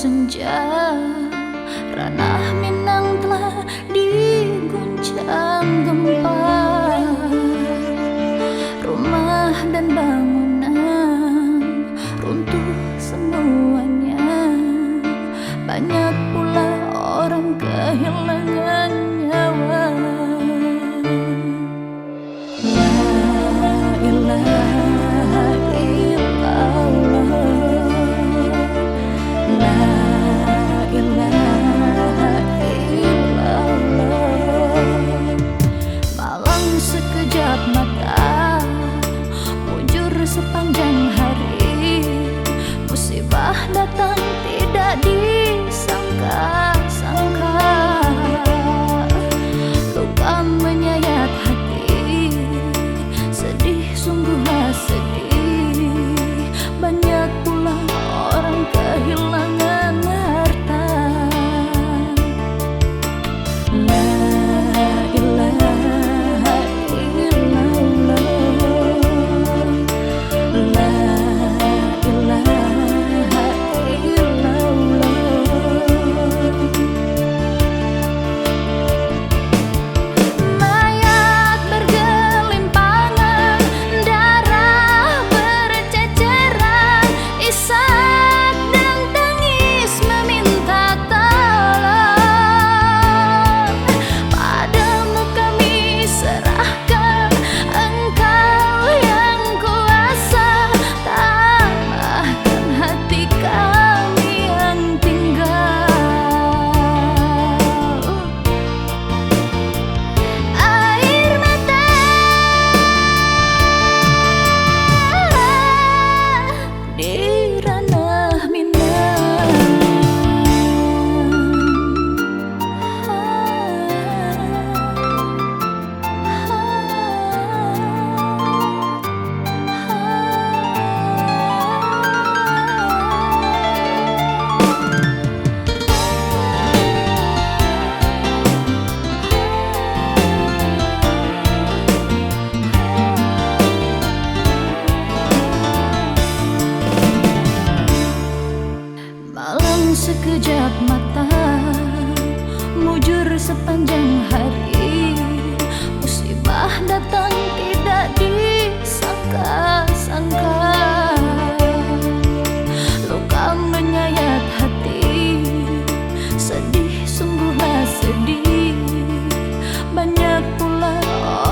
senja, ranah Minang telah diguncang gempa. Rumah dan bangunan runtuh semuanya. Banyak pula orang kehilangan nyawa. La ilaha illallah, la ilaha illallah. Malang sekejap mata, mujur sepanjang hari. Musibah datang tidak disangka-sangka. Luka menyayat hati, sedih sungguhlah sedih. Banyak pula orang kehilangan harta. La ilaha illallah, la ilaha illallah. Mayat bergelimpangan, darah berceceran, isak dan tangis meminta tolong. Padamu kami serahkan, Engkau yang kuasa. Tambahkan hati kami yang tinggal. Air mata di ranah Minang. Malam sekejap mata, mujur sepanjang hari. Musibah datang tidak disangka-sangka. Luka menyayat hati, sedih sungguhlah sedih. Banyak pula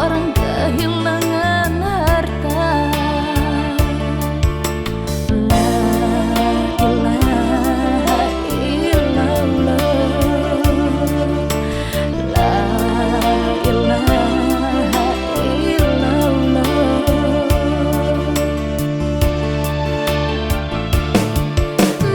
orang kehilangan harta. La ilaha illallah, la ilaha illallah.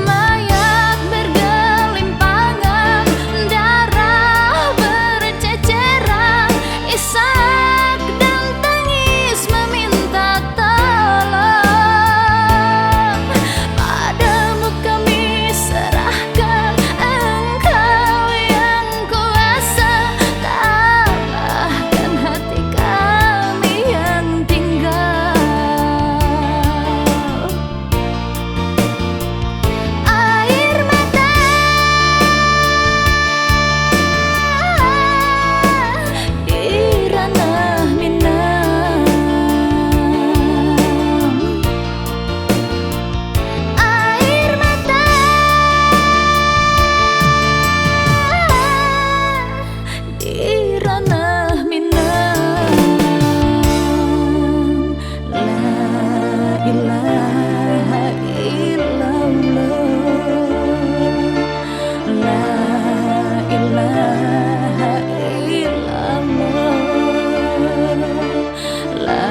Mayat bergelimpangan, darah berceceran, isak dan tangis meminta tolong. Padamu kami serahkan, Engkau yang kuasa. Tambahkan hati kami yang tinggal. Air mata di ranah Minang. Air mata di ranah Minang. La ilaha illallah, la ilaha illallah, la